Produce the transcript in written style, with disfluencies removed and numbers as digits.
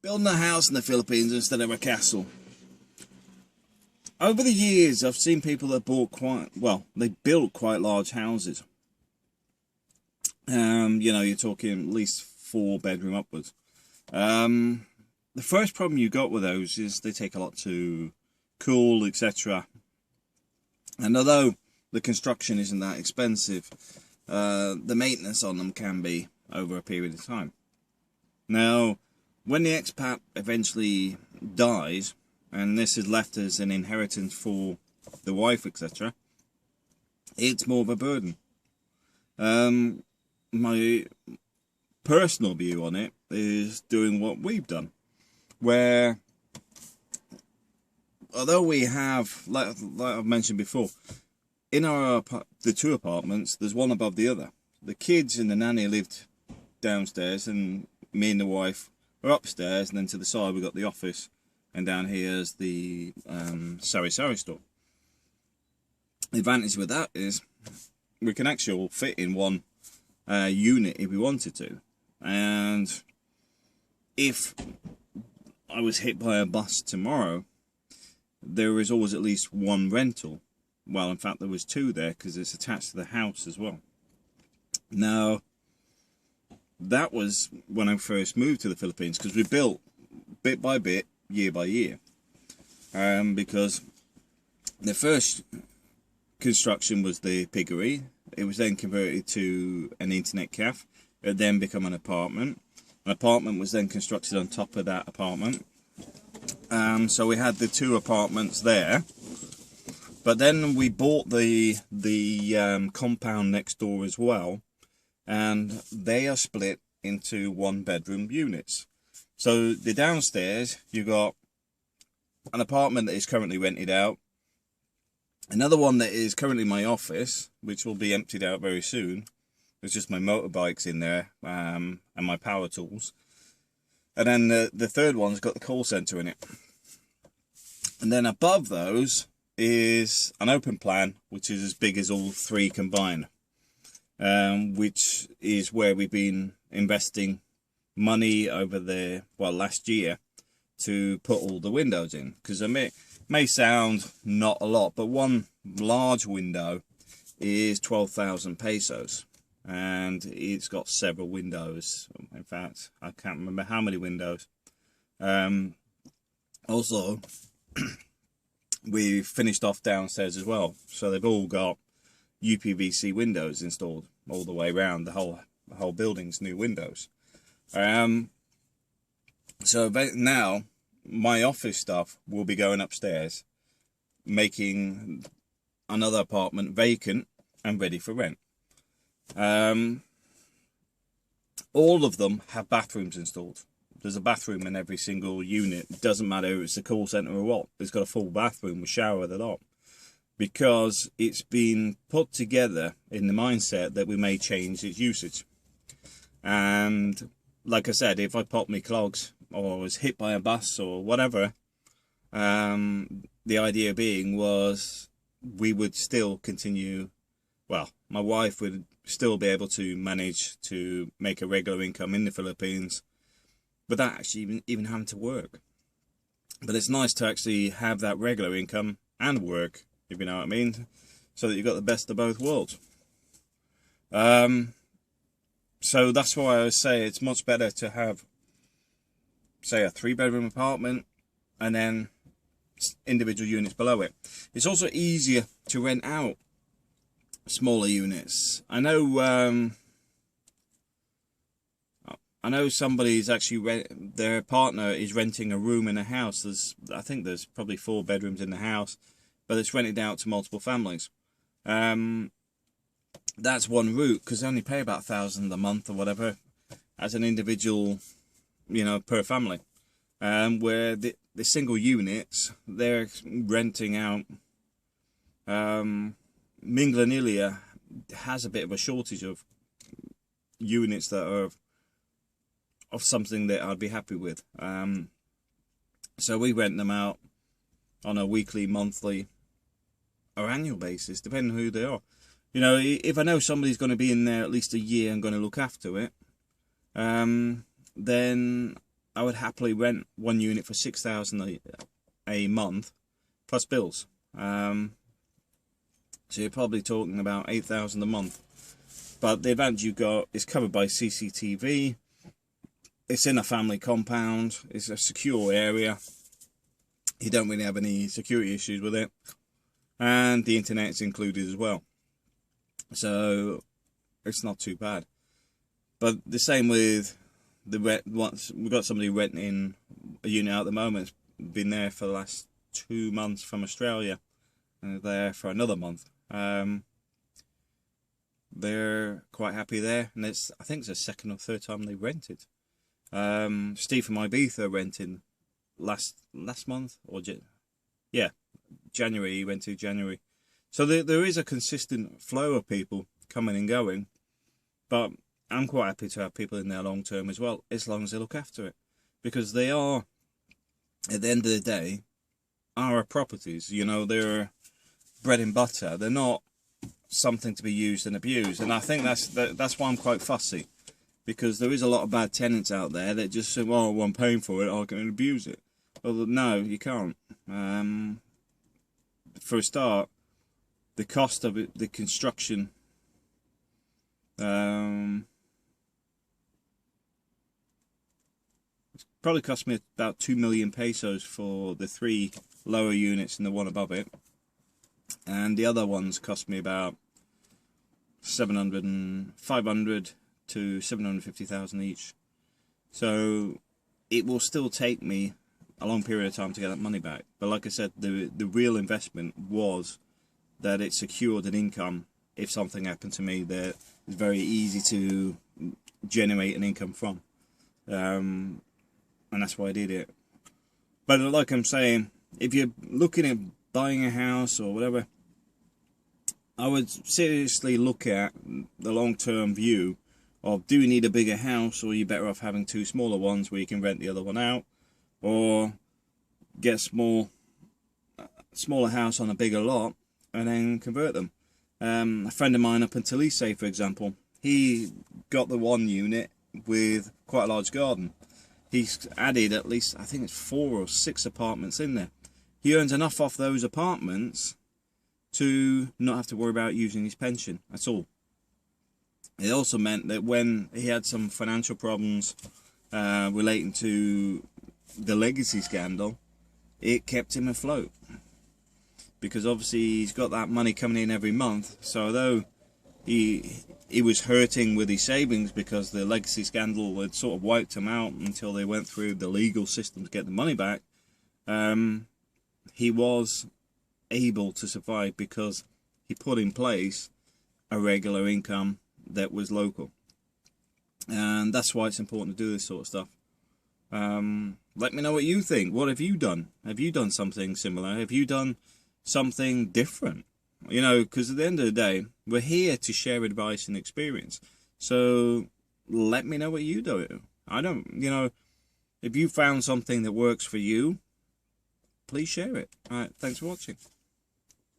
building a house in the Philippines instead of a castle. Over the years, I've seen people that bought they built quite large houses. You know, you're talking at least 4-bedroom upwards. The first problem you got with those is they take a lot to cool, etc. And although the construction isn't that expensive, the maintenance on them can be over a period of time. Now, when the expat eventually dies, and this is left as an inheritance for the wife, etc., it's more of a burden. My personal view on it is doing what we've done, where although we have, like I've mentioned before, in the 2 apartments, there's one above the other. The kids and the nanny lived downstairs, and me and the wife are upstairs, and then to the side we've got the office, and down here is the sari-sari store. The advantage with that is we can actually all fit in one unit if we wanted to. And if I was hit by a bus tomorrow, there is always at least one rental. Well, in fact, there was 2 there because it's attached to the house as well. Now, that was when I first moved to the Philippines, because we built bit by bit, year by year. Because the first construction was the piggery. It was then converted to an internet cafe. It would then become an apartment. An apartment was then constructed on top of that apartment. So we had the 2 apartments there. But then we bought the compound next door as well, and they are split into 1-bedroom units. So the downstairs, you got an apartment that is currently rented out, another one that is currently my office, which will be emptied out very soon. There's just my motorbikes in there, and my power tools. And then the third one's got the call centre in it. And then above those is an open plan, which is as big as all 3 combined, which is where we've been investing money over the last year to put all the windows in. Because it may sound not a lot, but one large window is 12,000 pesos, and it's got several windows. In fact, I can't remember how many windows. Also, we finished off downstairs as well, so they've all got UPVC windows installed all the way around. The whole building's new windows. So now my office stuff will be going upstairs, making another apartment vacant and ready for rent. All of them have bathrooms installed. There's a bathroom in every single unit. It doesn't matter if it's a call centre or what. It's got a full bathroom with shower with a lot. Because it's been put together in the mindset that we may change its usage. And like I said, if I popped my clogs or was hit by a bus or whatever, the idea being was we would still continue, well, my wife would still be able to manage to make a regular income in the Philippines without actually even having to work. But it's nice to actually have that regular income and work, if you know what I mean, so that you've got the best of both worlds. So that's why I say it's much better to have, say, a 3-bedroom apartment and then individual units below it. It's also easier to rent out smaller units. I know somebody's actually their partner is renting a room in a house. I think there's probably 4 bedrooms in the house, but it's rented out to multiple families. That's one route, because they only pay about 1,000 a month or whatever as an individual, per family. Where the single units, they're renting out. Minglanilla has a bit of a shortage of units that are of something that I'd be happy with. So we rent them out on a weekly, monthly, or annual basis, depending on who they are. If I know somebody's going to be in there at least a year and going to look after it, then I would happily rent one unit for 6,000 a month plus bills. So you're probably talking about 8,000 a month. But the advantage you got is covered by CCTV. It's in a family compound. It's a secure area. You don't really have any security issues with it, and the internet's included as well. So it's not too bad. But the same with the rent. Once we've got somebody renting a unit at the moment. It's been there for the last 2 months from Australia, and they're there for another month. They're quite happy there, and I think it's the second or third time they rented. Steve from Ibiza renting last month, or January. He went to January. So there is a consistent flow of people coming and going, but I'm quite happy to have people in there long term as well, as long as they look after it, because they are, at the end of the day, our properties. You know, they're bread and butter. They're not something to be used and abused, and I think that's why I'm quite fussy, because there is a lot of bad tenants out there that just say, well, I'm paying for it, I can abuse it. Well, no, you can't. For a start, the cost of it, the construction, it's probably cost me about 2 million pesos for the 3 lower units and the one above it, and the other ones cost me about 500 to 750,000 each. So it will still take me a long period of time to get that money back. But like I said, the real investment was that it secured an income if something happened to me that is very easy to generate an income from. And that's why I did it. But like I'm saying, if you're looking at buying a house or whatever, I would seriously look at the long-term view of, do you need a bigger house, or are you better off having 2 smaller ones where you can rent the other one out, or get a smaller house on a bigger lot and then convert them. A friend of mine up in Talise, for example, he got the 1 unit with quite a large garden. He's added at least, I think it's 4 or 6 apartments in there. He earns enough off those apartments to not have to worry about using his pension at all. It also meant that when he had some financial problems relating to the legacy scandal, it kept him afloat, because obviously he's got that money coming in every month. So although he was hurting with his savings because the legacy scandal had sort of wiped him out until they went through the legal system to get the money back, he was able to survive because he put in place a regular income that was local. And that's why it's important to do this sort of stuff. Let me know what you think. What have you done? Have you done something similar? Have you done something different? You know, because at the end of the day, we're here to share advice and experience. So let me know what you do. If you found something that works for you, please share it. All right, thanks for watching.